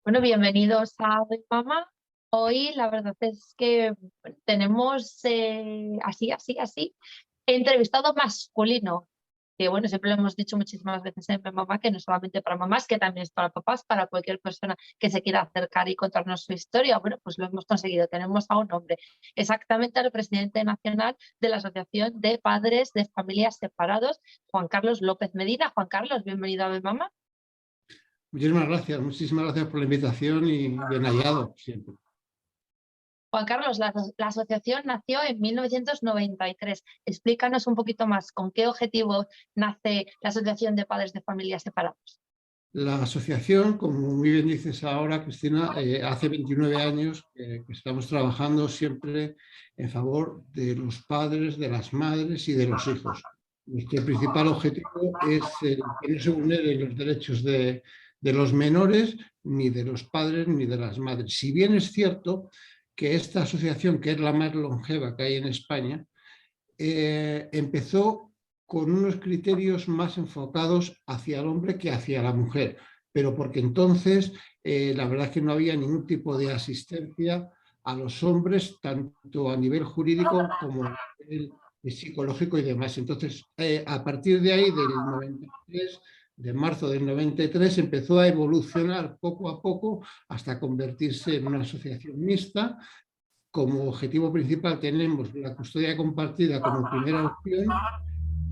Bueno, bienvenidos a Hoy Mamá. Hoy la verdad es que tenemos así, entrevistado masculino. Que bueno, siempre lo hemos dicho muchísimas veces en Mamá, que no es solamente para mamás, que también es para papás, para cualquier persona que se quiera acercar y contarnos su historia. Bueno, pues lo hemos conseguido. Tenemos a un hombre, exactamente al presidente nacional de la Asociación de Padres de Familias Separados, Juan Carlos López Medina. Juan Carlos, bienvenido a Hoy Mamá. Muchísimas gracias por la invitación y bien hallado siempre. Juan Carlos, la asociación nació en 1993. Explícanos un poquito más con qué objetivo nace la Asociación de Padres de Familias Separados. La asociación, como muy bien dices ahora, Cristina, hace 29 años que estamos trabajando siempre en favor de los padres, de las madres y de los hijos. Nuestro principal objetivo es que no se vulneren los derechos de los menores, ni de los padres, ni de las madres. Si bien es cierto que esta asociación, que es la más longeva que hay en España, empezó con unos criterios más enfocados hacia el hombre que hacia la mujer, pero porque entonces la verdad es que no había ningún tipo de asistencia a los hombres, tanto a nivel jurídico como a nivel psicológico y demás. Entonces, a partir de ahí, del 93, de marzo del 93, empezó a evolucionar poco a poco hasta convertirse en una asociación mixta. Como objetivo principal tenemos la custodia compartida como primera opción.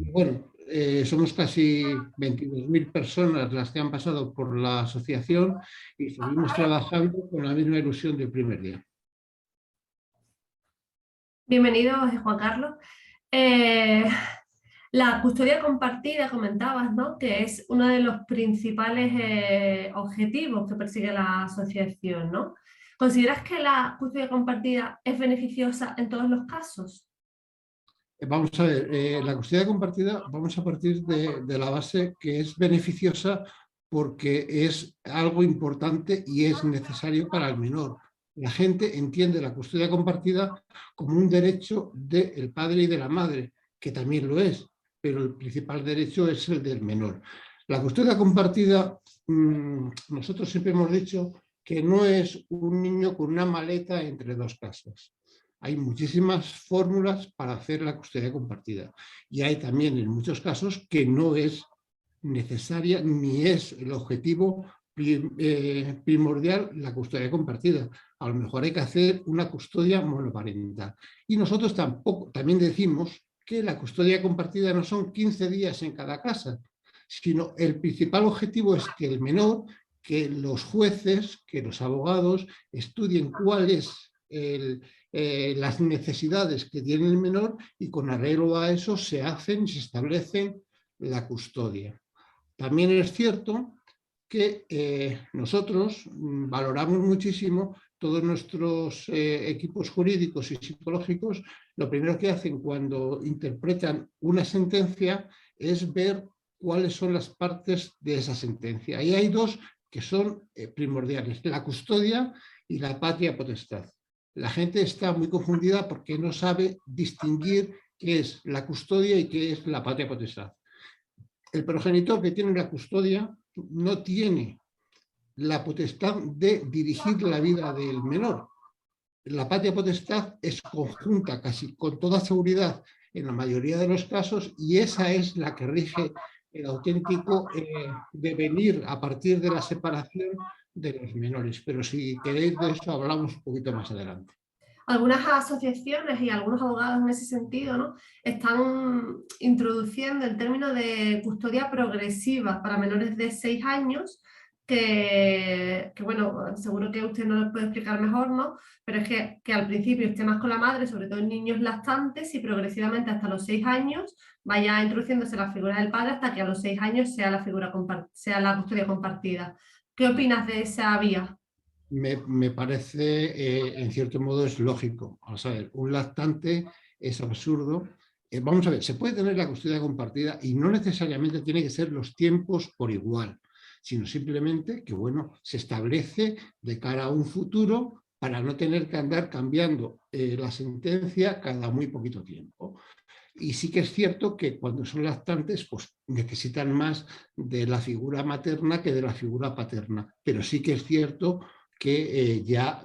Y bueno, somos casi 22.000 personas las que han pasado por la asociación y seguimos trabajando con la misma ilusión del primer día. Bienvenido, Juan Carlos. La custodia compartida, comentabas, ¿no?, que es uno de los principales objetivos que persigue la asociación, ¿no? ¿Consideras que la custodia compartida es beneficiosa en todos los casos? Vamos a ver, la custodia compartida, vamos a partir de la base que es beneficiosa porque es algo importante y es necesario para el menor. La gente entiende la custodia compartida como un derecho del padre y de la madre, que también lo es, pero el principal derecho es el del menor. La custodia compartida, nosotros siempre hemos dicho que no es un niño con una maleta entre dos casas. Hay muchísimas fórmulas para hacer la custodia compartida y hay también en muchos casos que no es necesaria ni es el objetivo primordial la custodia compartida. A lo mejor hay que hacer una custodia monoparental. Y nosotros también decimos que la custodia compartida no son 15 días en cada casa, sino el principal objetivo es que el menor, que los jueces, que los abogados estudien cuál es las necesidades que tiene el menor y con arreglo a eso se establecen la custodia. También es cierto que nosotros valoramos muchísimo todos nuestros equipos jurídicos y psicológicos. Lo primero que hacen cuando interpretan una sentencia es ver cuáles son las partes de esa sentencia. Y hay dos que son primordiales: la custodia y la patria potestad. La gente está muy confundida porque no sabe distinguir qué es la custodia y qué es la patria potestad. El progenitor que tiene la custodia no tiene la potestad de dirigir la vida del menor. La patria potestad es conjunta casi con toda seguridad en la mayoría de los casos y esa es la que rige el auténtico devenir a partir de la separación de los menores. Pero si queréis de eso hablamos un poquito más adelante. Algunas asociaciones y algunos abogados en ese sentido, ¿no?, están introduciendo el término de custodia progresiva para menores de 6 años, que bueno, seguro que usted nos lo puede explicar mejor, ¿no?, pero es que al principio esté más con la madre, sobre todo en niños lactantes, y progresivamente hasta los 6 años vaya introduciéndose la figura del padre hasta que a los 6 años sea la custodia compartida. ¿Qué opinas de esa vía? Me parece, en cierto modo, es lógico. Vamos a ver, un lactante es absurdo. Vamos a ver, se puede tener la custodia compartida y no necesariamente tiene que ser los tiempos por igual, sino simplemente que, bueno, se establece de cara a un futuro para no tener que andar cambiando la sentencia cada muy poquito tiempo. Y sí que es cierto que cuando son lactantes, pues necesitan más de la figura materna que de la figura paterna. Pero sí que es cierto que ya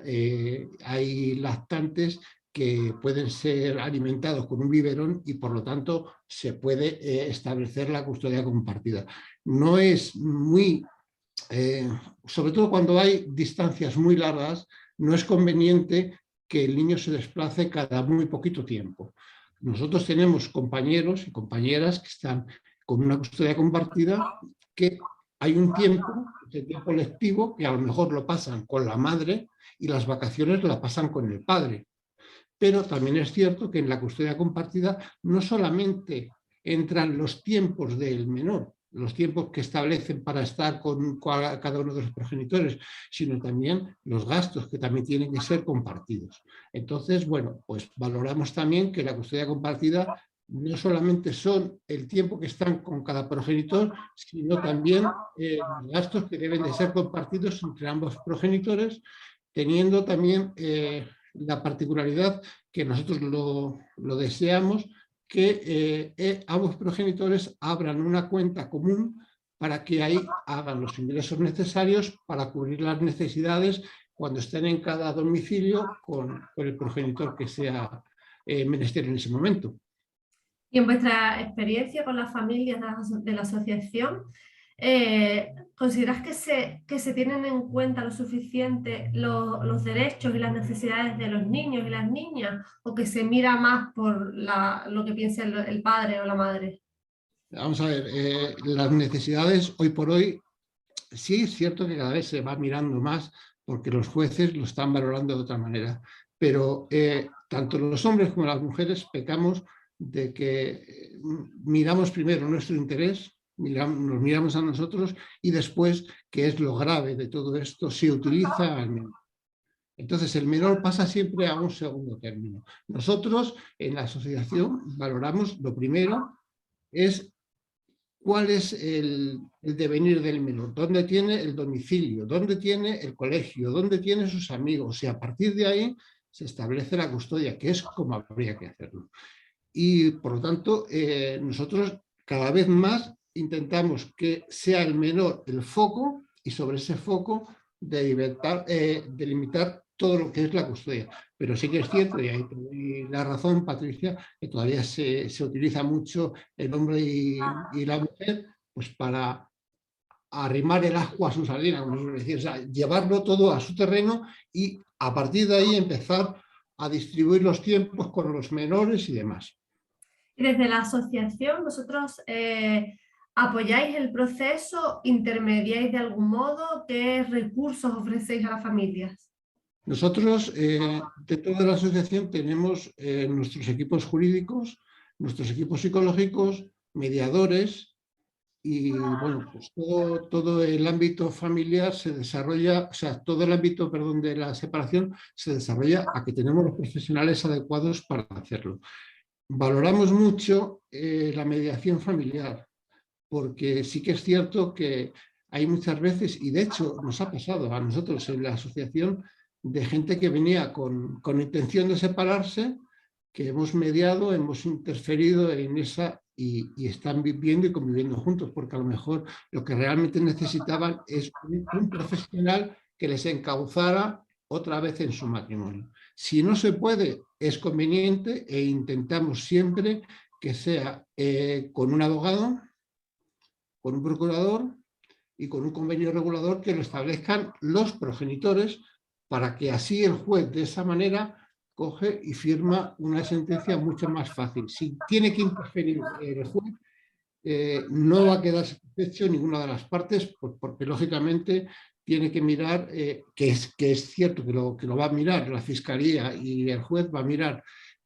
hay lactantes que pueden ser alimentados con un biberón y por lo tanto se puede establecer la custodia compartida. No es muy, sobre todo cuando hay distancias muy largas, no es conveniente que el niño se desplace cada muy poquito tiempo. Nosotros tenemos compañeros y compañeras que están con una custodia compartida, que hay un tiempo, ese tiempo lectivo, que a lo mejor lo pasan con la madre y las vacaciones la pasan con el padre. Pero también es cierto que en la custodia compartida no solamente entran los tiempos del menor, los tiempos que establecen para estar con cada uno de los progenitores, sino también los gastos que también tienen que ser compartidos. Entonces, bueno, pues valoramos también que la custodia compartida no solamente son el tiempo que están con cada progenitor, sino también los gastos que deben de ser compartidos entre ambos progenitores, teniendo también la particularidad que nosotros lo deseamos, que ambos progenitores abran una cuenta común para que ahí hagan los ingresos necesarios para cubrir las necesidades cuando estén en cada domicilio con el progenitor que sea menester en ese momento. Y en vuestra experiencia con las familias de la asociación, ¿consideras que se tienen en cuenta lo suficiente los derechos y las necesidades de los niños y las niñas, o que se mira más por lo que piensa el padre o la madre? Vamos a ver, las necesidades hoy por hoy, sí es cierto que cada vez se va mirando más porque los jueces lo están valorando de otra manera, pero tanto los hombres como las mujeres pecamos de que miramos primero nuestro interés, nos miramos a nosotros y después, que es lo grave de todo esto, se utiliza al menor. Entonces el menor pasa siempre a un segundo término. Nosotros en la asociación valoramos, lo primero es cuál es el devenir del menor, dónde tiene el domicilio, dónde tiene el colegio, dónde tiene sus amigos, y a partir de ahí se establece la custodia, que es como habría que hacerlo. Y por lo tanto, nosotros cada vez más intentamos que sea el menor el foco y sobre ese foco delimitar todo lo que es la custodia. Pero sí que es cierto, y ahí te doy la razón, Patricia, que todavía se utiliza mucho el hombre y la mujer pues para arrimar el agua a su sardina, como se decir, o sea, llevarlo todo a su terreno y a partir de ahí empezar a distribuir los tiempos con los menores y demás. Y desde la asociación, ¿vosotros apoyáis el proceso, intermediáis de algún modo? ¿Qué recursos ofrecéis a las familias? Nosotros, dentro de la asociación, tenemos nuestros equipos jurídicos, nuestros equipos psicológicos, mediadores y, bueno, pues todo el ámbito familiar se desarrolla, o sea, todo el ámbito, perdón, de la separación se desarrolla a que tenemos los profesionales adecuados para hacerlo. Valoramos mucho la mediación familiar, porque sí que es cierto que hay muchas veces, y de hecho nos ha pasado a nosotros en la asociación, de gente que venía con intención de separarse, que hemos mediado, hemos interferido en esa y están viviendo y conviviendo juntos, porque a lo mejor lo que realmente necesitaban es un profesional que les encauzara otra vez en su matrimonio. Si no se puede, es conveniente e intentamos siempre que sea con un abogado, con un procurador y con un convenio regulador que lo establezcan los progenitores, para que así el juez de esa manera coge y firma una sentencia mucho más fácil. Si tiene que interferir el juez, no va a quedar satisfecho ninguna de las partes, porque lógicamente tiene que mirar, que es cierto que lo va a mirar la Fiscalía y el juez va a mirar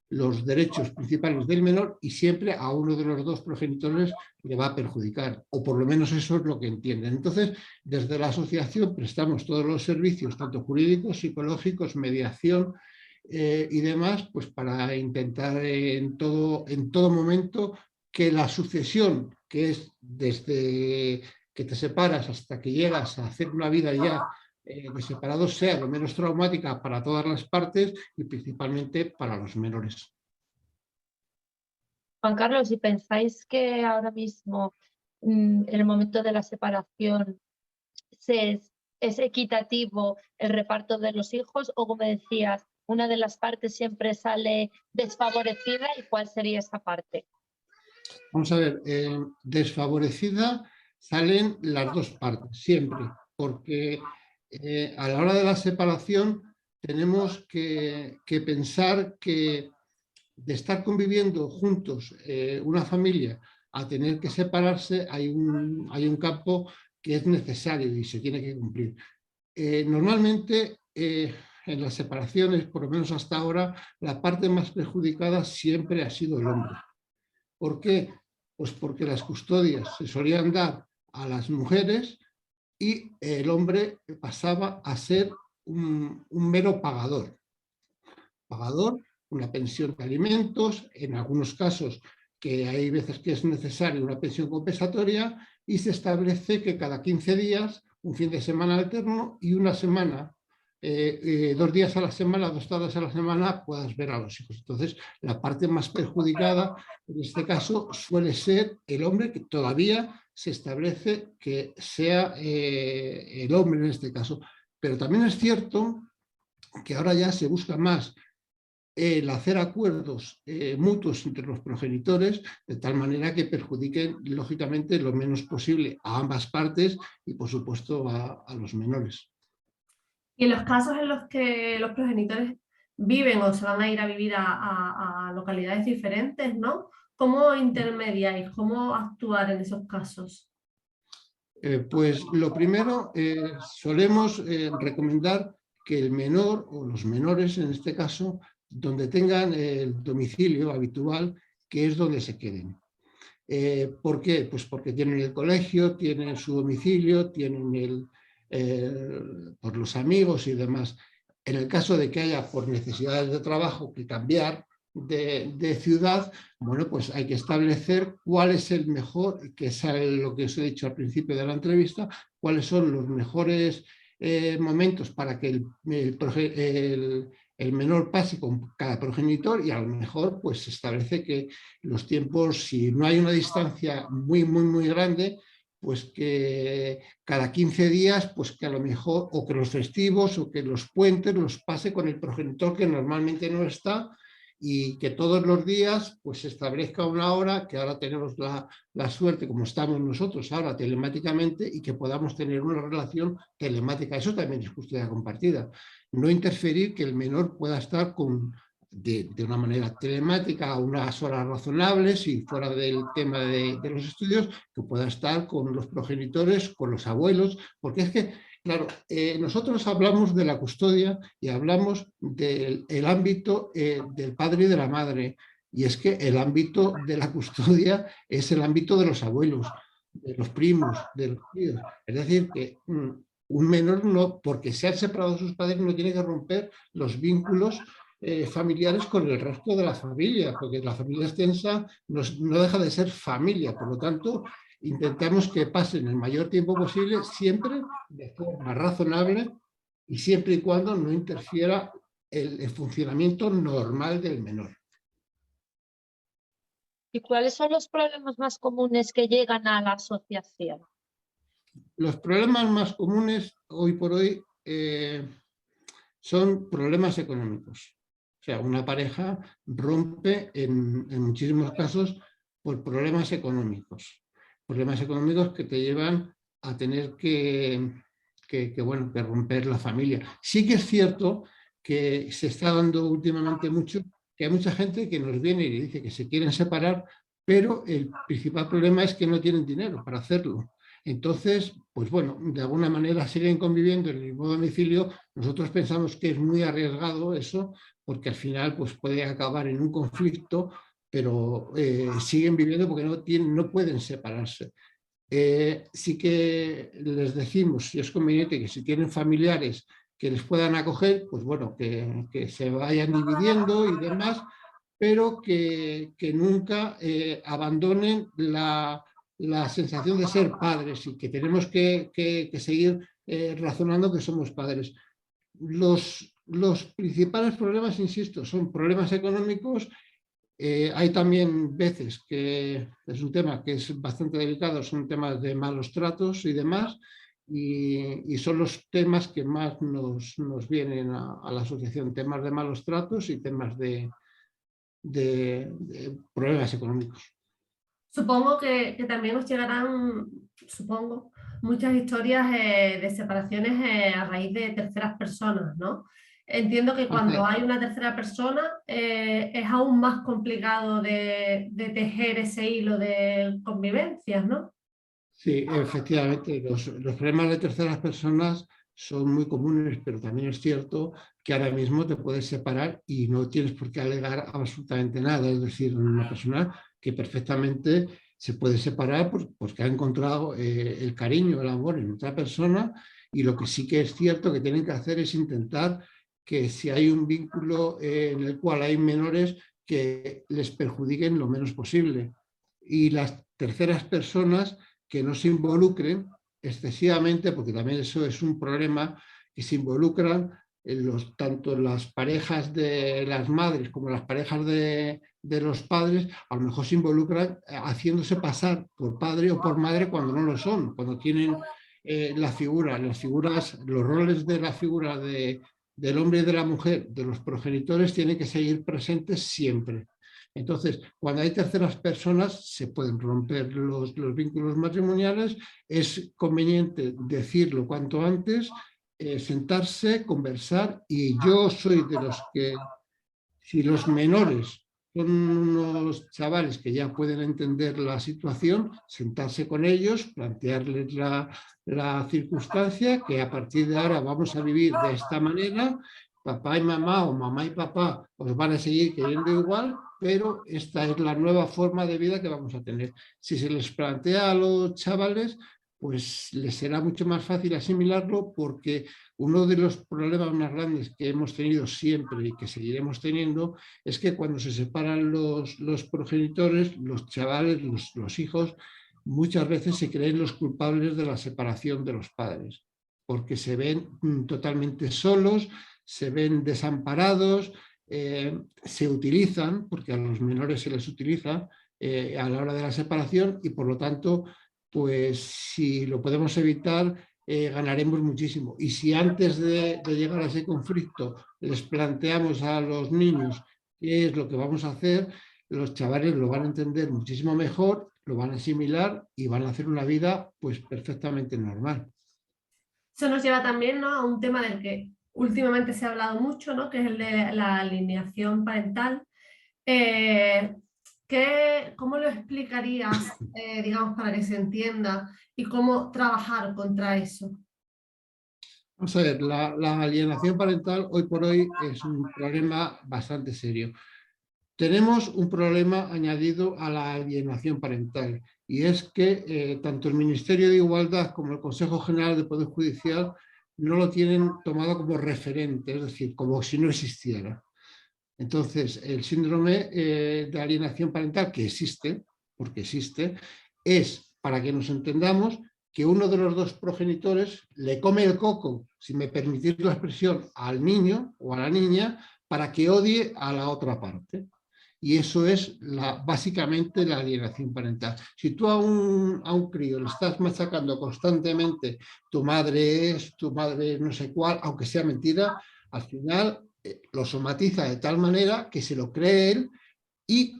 los derechos principales del menor y siempre a uno de los dos progenitores le va a perjudicar, o por lo menos eso es lo que entienden. Entonces, desde la asociación prestamos todos los servicios, tanto jurídicos, psicológicos, mediación y demás, pues para intentar en todo momento que la sucesión, que es desde que te separas hasta que llegas a hacer una vida ya de separados, sea lo menos traumática para todas las partes y principalmente para los menores. Juan Carlos, ¿y pensáis que ahora mismo, en el momento de la separación, es equitativo el reparto de los hijos o, como decías, una de las partes siempre sale desfavorecida? ¿Y cuál sería esa parte? Vamos a ver, desfavorecida salen las dos partes, siempre, porque a la hora de la separación tenemos que pensar que de estar conviviendo juntos una familia a tener que separarse hay un campo que es necesario y se tiene que cumplir. Normalmente en las separaciones, por lo menos hasta ahora, la parte más perjudicada siempre ha sido el hombre. ¿Por qué? Pues porque las custodias se solían dar a las mujeres y el hombre pasaba a ser un mero pagador. Pagador, una pensión de alimentos, en algunos casos que hay veces que es necesaria una pensión compensatoria, y se establece que cada 15 días, un fin de semana alterno y una semana, 2 días a la semana, 2 tardes a la semana, puedas ver a los hijos. Entonces, la parte más perjudicada en este caso suele ser el hombre, que todavía se establece que sea el hombre en este caso. Pero también es cierto que ahora ya se busca más el hacer acuerdos mutuos entre los progenitores, de tal manera que perjudiquen, lógicamente, lo menos posible a ambas partes y, por supuesto, a los menores. Y en los casos en los que los progenitores viven o se van a ir a vivir a localidades diferentes, ¿no? ¿Cómo intermediáis? ¿Cómo actuar en esos casos? Pues lo primero, solemos recomendar que el menor o los menores, en este caso, donde tengan el domicilio habitual, que es donde se queden. ¿Por qué? Pues porque tienen el colegio, tienen su domicilio, tienen por los amigos y demás. En el caso de que haya por necesidades de trabajo que cambiar de ciudad, bueno, pues hay que establecer cuál es el mejor, que es lo que os he dicho al principio de la entrevista, cuáles son los mejores momentos para que el menor pase con cada progenitor, y a lo mejor pues se establece que los tiempos, si no hay una distancia muy grande, pues que cada 15 días, pues que a lo mejor, o que los festivos o que los puentes los pase con el progenitor que normalmente no está, y que todos los días pues se establezca una hora, que ahora tenemos la suerte, como estamos nosotros ahora telemáticamente, y que podamos tener una relación telemática. Eso también es custodia compartida. No interferir, que el menor pueda estar de una manera telemática a unas horas razonables y fuera del tema de los estudios, que pueda estar con los progenitores, con los abuelos, porque es que, claro, nosotros hablamos de la custodia y hablamos del ámbito del padre y de la madre, y es que el ámbito de la custodia es el ámbito de los abuelos, de los primos, de los tíos. Es decir, que un menor, no, porque se han separado sus padres, no tiene que romper los vínculos familiares con el resto de la familia, porque la familia extensa no deja de ser familia. Por lo tanto, intentamos que pasen el mayor tiempo posible, siempre de forma razonable y siempre y cuando no interfiera el funcionamiento normal del menor. ¿Y cuáles son los problemas más comunes que llegan a la asociación? Los problemas más comunes hoy por hoy son problemas económicos. O sea, una pareja rompe en muchísimos casos por problemas económicos. Problemas económicos que te llevan a tener que romper la familia. Sí que es cierto que se está dando últimamente mucho, que hay mucha gente que nos viene y dice que se quieren separar, pero el principal problema es que no tienen dinero para hacerlo. Entonces, pues bueno, de alguna manera siguen conviviendo en el mismo domicilio. Nosotros pensamos que es muy arriesgado eso, porque al final pues, puede acabar en un conflicto, pero siguen viviendo porque no pueden separarse. Sí que les decimos, si es conveniente, que si tienen familiares que les puedan acoger, pues bueno, que se vayan dividiendo y demás, pero que nunca abandonen la sensación de ser padres, y que tenemos que seguir razonando que somos padres. Los principales problemas, insisto, son problemas económicos Hay también veces que es un tema que es bastante delicado, son temas de malos tratos y demás, y son los temas que más nos vienen a la asociación, temas de malos tratos y temas de problemas económicos. Supongo que también os llegarán, supongo, muchas historias de separaciones a raíz de terceras personas, ¿no? Entiendo que cuando hay una tercera persona es aún más complicado de tejer ese hilo de convivencias, ¿no? Sí, efectivamente, los problemas de terceras personas son muy comunes, pero también es cierto que ahora mismo te puedes separar y no tienes por qué alegar absolutamente nada. Es decir, una persona que perfectamente se puede separar porque ha encontrado el cariño, el amor en otra persona, y lo que sí que es cierto que tienen que hacer es intentar que si hay un vínculo en el cual hay menores, que les perjudiquen lo menos posible. Y las terceras personas que no se involucren excesivamente, porque también eso es un problema, que se involucran tanto las parejas de las madres como las parejas de los padres, a lo mejor se involucran haciéndose pasar por padre o por madre cuando no lo son, cuando tienen las figuras, los roles de la figura del hombre y de la mujer, de los progenitores, tienen que seguir presentes siempre. Entonces, cuando hay terceras personas, se pueden romper los vínculos matrimoniales. Es conveniente decirlo cuanto antes, sentarse, conversar. Y yo soy de los que, si los menores son unos chavales que ya pueden entender la situación, sentarse con ellos, plantearles la circunstancia, que a partir de ahora vamos a vivir de esta manera. Papá y mamá o mamá y papá os van a seguir queriendo igual, pero esta es la nueva forma de vida que vamos a tener. Si se les plantea a los chavales, pues les será mucho más fácil asimilarlo, porque uno de los problemas más grandes que hemos tenido siempre y que seguiremos teniendo es que cuando se separan los progenitores, los chavales, los hijos, muchas veces se creen los culpables de la separación de los padres, porque se ven totalmente solos, se ven desamparados, se utilizan, porque a los menores se les utiliza a la hora de la separación, y por lo tanto, pues si lo podemos evitar, ganaremos muchísimo. Y si antes de llegar a ese conflicto les planteamos a los niños qué es lo que vamos a hacer, los chavales lo van a entender muchísimo mejor, lo van a asimilar y van a hacer una vida pues perfectamente normal. Eso nos lleva también, ¿no?, a un tema del que últimamente se ha hablado mucho, ¿no?, que es el de la alineación parental. ¿Cómo lo explicarías, digamos, para que se entienda, y cómo trabajar contra eso? Vamos a ver, la alienación parental hoy por hoy es un problema bastante serio. Tenemos un problema añadido a la alienación parental, y es que tanto el Ministerio de Igualdad como el Consejo General del Poder Judicial no lo tienen tomado como referente, es decir, como si no existiera. Entonces, el síndrome de alienación parental, que existe, porque existe, es, para que nos entendamos, que uno de los dos progenitores le come el coco, si me permitís la expresión, al niño o a la niña, para que odie a la otra parte. Y eso es básicamente la alienación parental. Si tú a un crío le estás machacando constantemente, tu madre no sé cuál, aunque sea mentira, al final lo somatiza de tal manera que se lo cree él y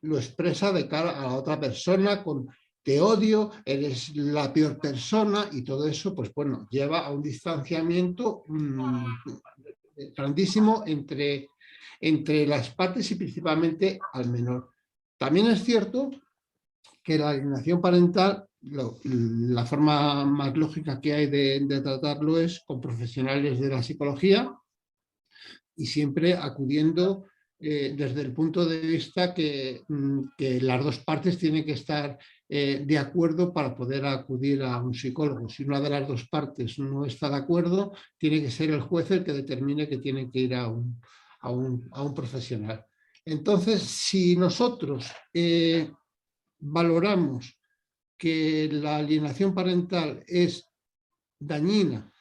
lo expresa de cara a la otra persona con te odio, eres la peor persona, y todo eso, pues bueno, lleva a un distanciamiento grandísimo entre las partes y principalmente al menor. También es cierto que la alienación parental, la forma más lógica que hay de tratarlo es con profesionales de la psicología, y siempre acudiendo desde el punto de vista que las dos partes tienen que estar de acuerdo para poder acudir a un psicólogo. Si una de las dos partes no está de acuerdo, tiene que ser el juez el que determine que tiene que ir a un profesional. Entonces, si nosotros valoramos que la alienación parental es dañina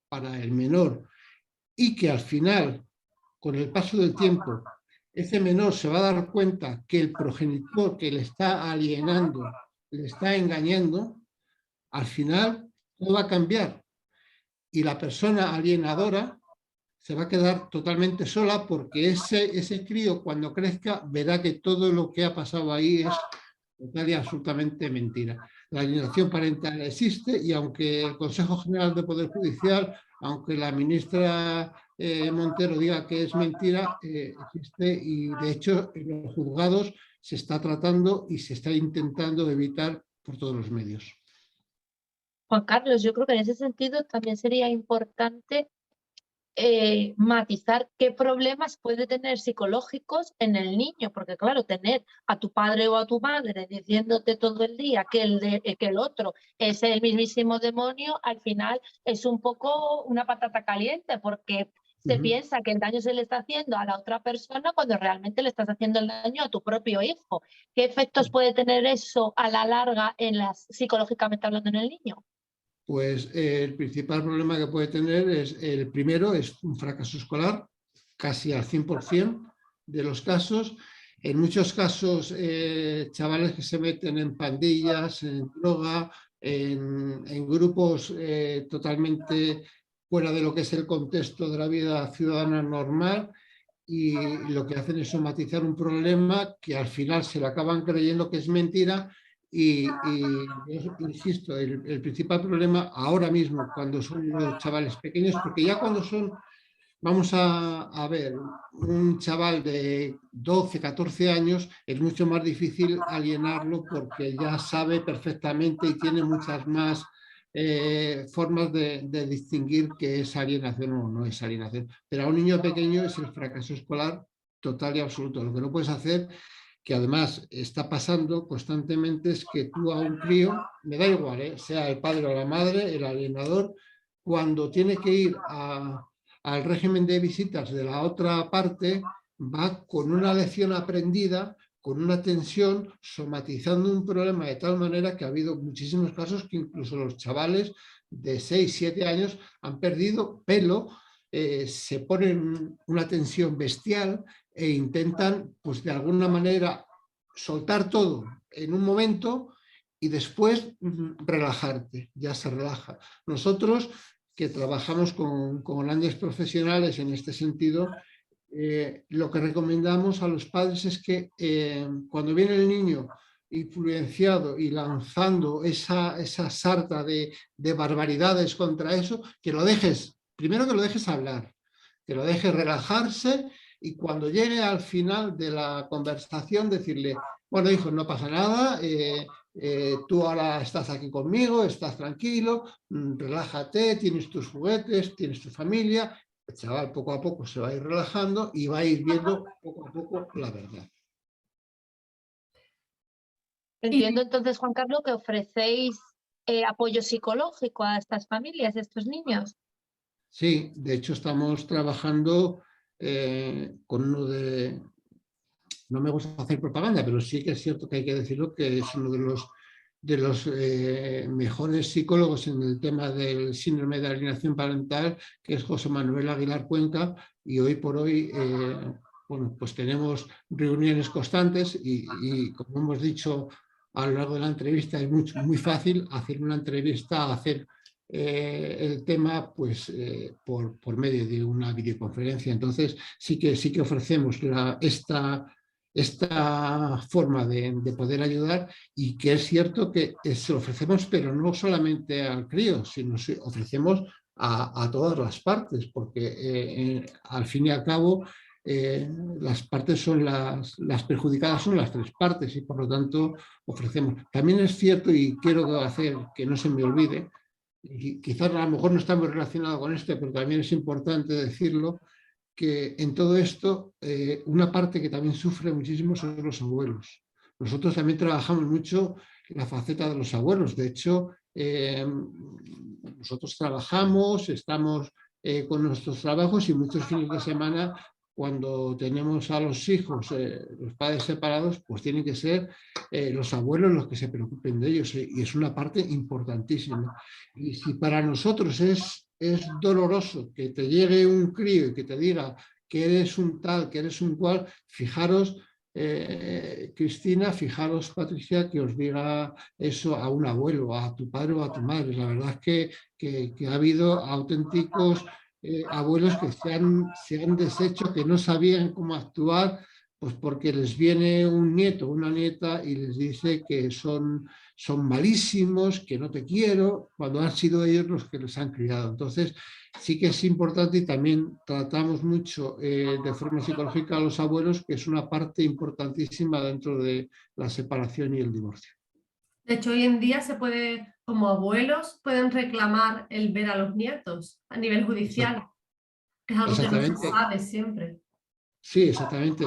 para el menor y que al final, con el paso del tiempo, ese menor se va a dar cuenta que el progenitor que le está alienando, le está engañando, al final todo va a cambiar y la persona alienadora se va a quedar totalmente sola porque ese crío cuando crezca verá que todo lo que ha pasado ahí es total y absolutamente mentira. La alienación parental existe y aunque el Consejo General del Poder Judicial, aunque la ministra Montero diga que es mentira, existe y de hecho en los juzgados se está tratando y se está intentando evitar por todos los medios. Juan Carlos, yo creo que en ese sentido también sería importante matizar qué problemas puede tener psicológicos en el niño, porque claro, tener a tu padre o a tu madre diciéndote todo el día que el otro es el mismísimo demonio, al final es un poco una patata caliente, porque se piensa que el daño se le está haciendo a la otra persona cuando realmente le estás haciendo el daño a tu propio hijo. ¿Qué efectos puede tener eso a la larga psicológicamente hablando en el niño? Pues el principal problema que puede tener es, el primero, es un fracaso escolar, casi al 100% de los casos. En muchos casos, chavales que se meten en pandillas, en droga, en grupos totalmente fuera de lo que es el contexto de la vida ciudadana normal, y lo que hacen es somatizar un problema que al final se lo acaban creyendo que es mentira. Y yo insisto, el principal problema ahora mismo cuando son los chavales pequeños, porque ya cuando son, vamos a ver, un chaval de 12, 14 años, es mucho más difícil alienarlo porque ya sabe perfectamente y tiene muchas más formas de distinguir qué es alienación o no es alienación. Pero a un niño pequeño es el fracaso escolar total y absoluto. Lo que no puedes hacer, que además está pasando constantemente, es que tú a un crío, me da igual, sea el padre o la madre, el alienador, cuando tiene que ir al régimen de visitas de la otra parte, va con una lección aprendida, con una tensión, somatizando un problema de tal manera que ha habido muchísimos casos que incluso los chavales de 6, 7 años han perdido pelo, se ponen una tensión bestial e intentan, pues de alguna manera, soltar todo en un momento y después relajarte, ya se relaja. Nosotros, que trabajamos con grandes profesionales en este sentido, lo que recomendamos a los padres es que cuando viene el niño influenciado y lanzando esa sarta de barbaridades contra eso, que lo dejes, primero que lo dejes hablar, que lo dejes relajarse y cuando llegue al final de la conversación decirle, bueno hijo, no pasa nada, tú ahora estás aquí conmigo, estás tranquilo, relájate, tienes tus juguetes, tienes tu familia. El chaval poco a poco se va a ir relajando y va a ir viendo poco a poco la verdad. Entiendo entonces, Juan Carlos, que ofrecéis apoyo psicológico a estas familias, a estos niños. Sí, de hecho estamos trabajando con uno de... No me gusta hacer propaganda, pero sí que es cierto que hay que decirlo, que es uno de los mejores psicólogos en el tema del síndrome de alienación parental, que es José Manuel Aguilar Cuenca, y hoy por hoy bueno, pues tenemos reuniones constantes y como hemos dicho a lo largo de la entrevista, es muy fácil hacer una entrevista, hacer el tema pues, por medio de una videoconferencia. Entonces sí que ofrecemos esta forma de poder ayudar, y que es cierto que se lo ofrecemos, pero no solamente al crío, sino se ofrecemos a todas las partes, porque al fin y al cabo las partes son las perjudicadas son las tres partes y por lo tanto ofrecemos. También es cierto, y quiero hacer que no se me olvide, y quizás a lo mejor no estamos relacionados con esto, pero también es importante decirlo, que en todo esto una parte que también sufre muchísimo son los abuelos. Nosotros también trabajamos mucho la faceta de los abuelos. De hecho, nosotros trabajamos, estamos con nuestros trabajos y muchos fines de semana, cuando tenemos a los hijos, los padres separados, pues tienen que ser los abuelos los que se preocupen de ellos, y es una parte importantísima. Y si para nosotros es doloroso que te llegue un crío y que te diga que eres un tal, que eres un cual. Fijaros, Cristina, fijaros, Patricia, que os diga eso a un abuelo, a tu padre o a tu madre. La verdad es que ha habido auténticos abuelos que se han deshecho, que no sabían cómo actuar, pues porque les viene un nieto o una nieta y les dice que son malísimos, que no te quiero, cuando han sido ellos los que les han criado. Entonces, sí que es importante, y también tratamos mucho de forma psicológica a los abuelos, que es una parte importantísima dentro de la separación y el divorcio. De hecho, hoy en día se puede, como abuelos, pueden reclamar el ver a los nietos a nivel judicial, que es algo que no se Exactamente. sabe siempre. Sí, exactamente.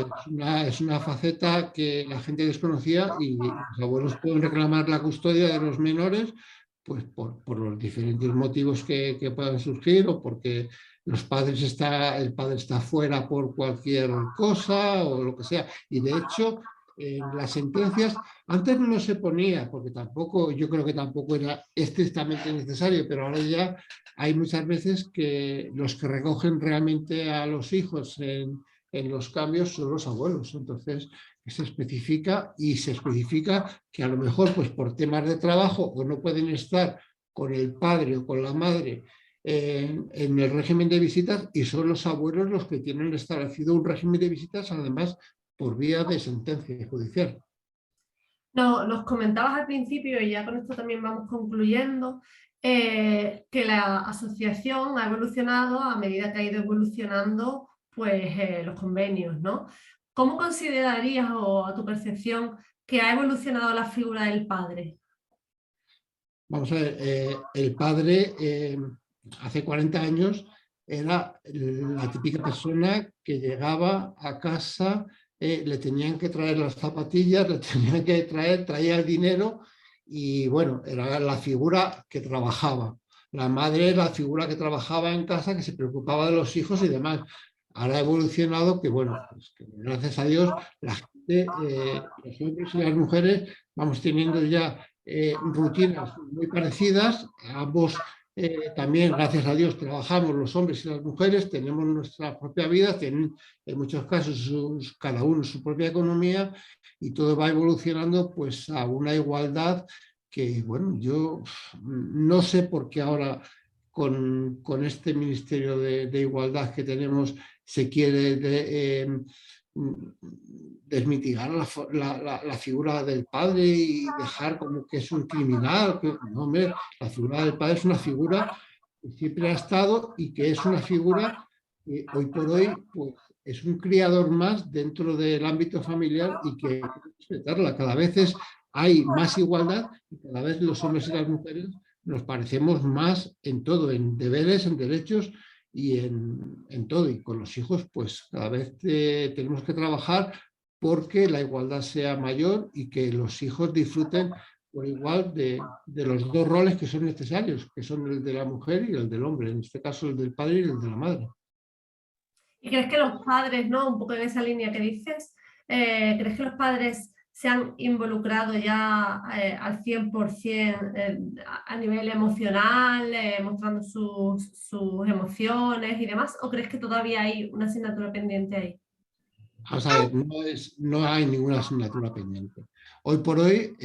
Es una faceta que la gente desconocía, y los abuelos pueden reclamar la custodia de los menores, pues por los diferentes motivos que puedan surgir, o porque el padre está fuera por cualquier cosa o lo que sea. Y de hecho, en las sentencias, antes no se ponía, porque tampoco, yo creo que tampoco era estrictamente necesario, pero ahora ya hay muchas veces que los que recogen realmente a los hijos en los cambios son los abuelos. Entonces se especifica, y se especifica que a lo mejor pues por temas de trabajo o no pueden estar con el padre o con la madre en el régimen de visitas, y son los abuelos los que tienen establecido un régimen de visitas, además por vía de sentencia judicial. No, nos comentabas al principio, y ya con esto también vamos concluyendo, que la asociación ha evolucionado a medida que ha ido evolucionando pues, los convenios, ¿no? ¿Cómo considerarías, o a tu percepción, que ha evolucionado la figura del padre? Vamos a ver, el padre hace 40 años era la típica persona que llegaba a casa, le tenían que traer las zapatillas, le tenían que traía el dinero, y bueno, era la figura que trabajaba. La madre era la figura que trabajaba en casa, que se preocupaba de los hijos y demás. Ahora ha evolucionado que, bueno, pues que gracias a Dios, la gente, los hombres y las mujeres, vamos teniendo ya rutinas muy parecidas. Ambos también, gracias a Dios, trabajamos los hombres y las mujeres, tenemos nuestra propia vida, tienen en muchos casos cada uno su propia economía, y todo va evolucionando pues a una igualdad que, bueno, yo no sé por qué ahora con este Ministerio de Igualdad que tenemos se quiere desmitigar la figura del padre y dejar como que es un criminal. No, hombre, la figura del padre es una figura que siempre ha estado, y que es una figura que hoy por hoy pues, es un criador más dentro del ámbito familiar, y que hay que respetarla. Cada vez hay más igualdad, y cada vez los hombres y las mujeres nos parecemos más en todo, en deberes, en derechos y en todo. Y con los hijos, pues cada vez tenemos que trabajar porque la igualdad sea mayor, y que los hijos disfruten por igual de los dos roles que son necesarios, que son el de la mujer y el del hombre, en este caso el del padre y el de la madre. ¿Y crees que los padres, ¿no? Un poco en esa línea que dices, ¿crees que los padres se han involucrado ya al 100% a nivel emocional, mostrando sus emociones y demás? ¿O crees que todavía hay una asignatura pendiente ahí? Vamos a ver, no hay ninguna asignatura pendiente. Hoy por hoy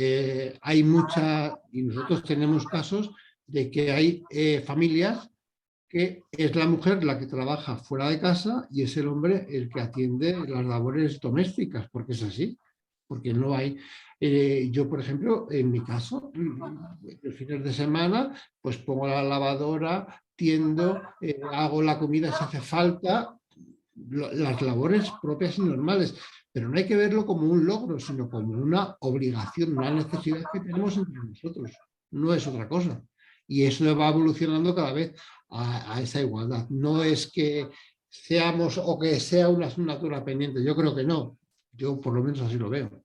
hay mucha, y nosotros tenemos casos de que hay familias que es la mujer la que trabaja fuera de casa, y es el hombre el que atiende las labores domésticas, porque es así, porque no hay... yo, por ejemplo, en mi caso, los fines de semana, pues pongo la lavadora, tiendo, hago la comida si hace falta, las labores propias y normales, pero no hay que verlo como un logro, sino como una obligación, una necesidad que tenemos entre nosotros, no es otra cosa. Y eso va evolucionando cada vez a esa igualdad. No es que seamos o que sea una asignatura pendiente, yo creo que no, yo por lo menos así lo veo.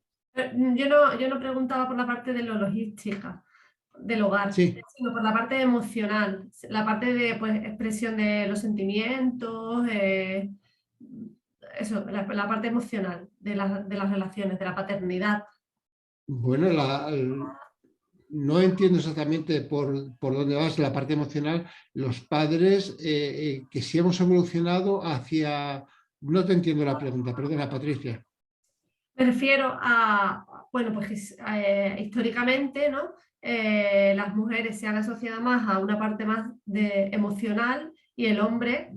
Yo no preguntaba por la parte de la logística del hogar, Sí. sino por la parte emocional, la parte de pues, expresión de los sentimientos, eso, la parte emocional de las relaciones, de la paternidad. Bueno, no entiendo exactamente por dónde vas la parte emocional. Los padres que sí hemos evolucionado hacia No te entiendo la pregunta, perdona, Patricia. Me refiero a, bueno, pues históricamente, ¿no? Las mujeres se han asociado más a una parte más emocional y el hombre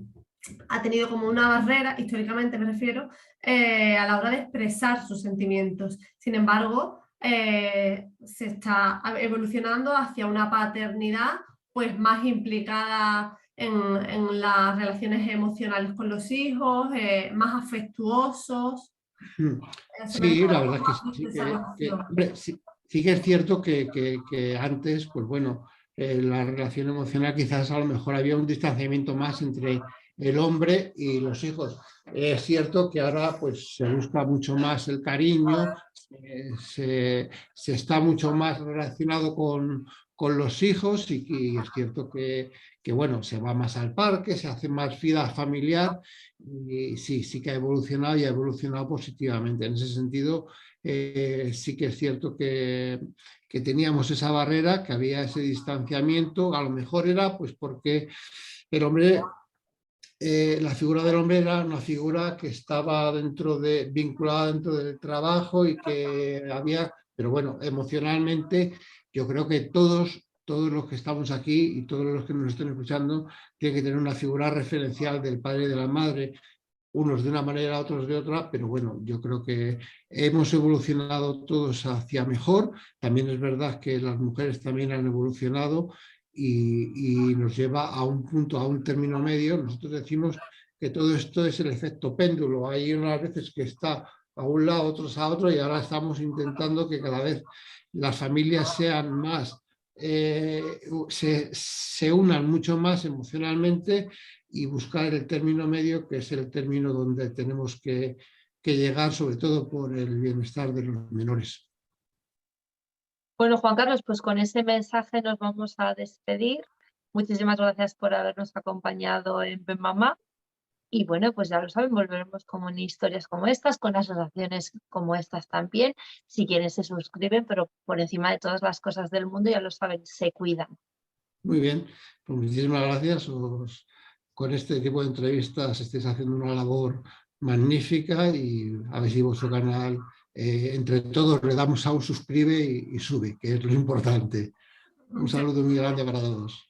ha tenido como una barrera, históricamente me refiero, a la hora de expresar sus sentimientos. Sin embargo, se está evolucionando hacia una paternidad pues más implicada en las relaciones emocionales con los hijos, más afectuosos. Sí, la verdad es que sí, Esa evolución. hombre, sí que es cierto que antes, pues bueno, la relación emocional quizás a lo mejor había un distanciamiento más entre el hombre y los hijos. Es cierto que ahora pues se busca mucho más el cariño, se está mucho más relacionado con los hijos y es cierto que, bueno, se va más al parque, se hace más vida familiar y sí, sí que ha evolucionado y ha evolucionado positivamente. En ese sentido, sí que es cierto que teníamos esa barrera, que había ese distanciamiento, a lo mejor era pues porque el hombre, la figura del hombre era una figura que estaba vinculada dentro del trabajo y que había, pero bueno, emocionalmente yo creo que todos los que estamos aquí y todos los que nos estén escuchando tienen que tener una figura referencial del padre y de la madre, unos de una manera, otros de otra, pero bueno, yo creo que hemos evolucionado todos hacia mejor. También es verdad que las mujeres también han evolucionado y nos lleva a un punto, a un término medio. Nosotros decimos que todo esto es el efecto péndulo. Hay unas veces que está a un lado, otros a otro, y ahora estamos intentando que cada vez las familias sean más, se unan mucho más emocionalmente y buscar el término medio, que es el término donde tenemos que llegar, sobre todo por el bienestar de los menores. Bueno, Juan Carlos, pues con ese mensaje nos vamos a despedir. Muchísimas gracias por habernos acompañado en Ven Mamá. Y bueno, pues ya lo saben, volveremos con historias como estas, con asociaciones como estas también. Si quieren se suscriben, pero por encima de todas las cosas del mundo, ya lo saben, se cuidan. Muy bien, pues muchísimas gracias. Con este tipo de entrevistas estáis haciendo una labor magnífica y a ver si vuestro canal, entre todos le damos a un suscribe y sube, que es lo importante. Un saludo muy grande para todos.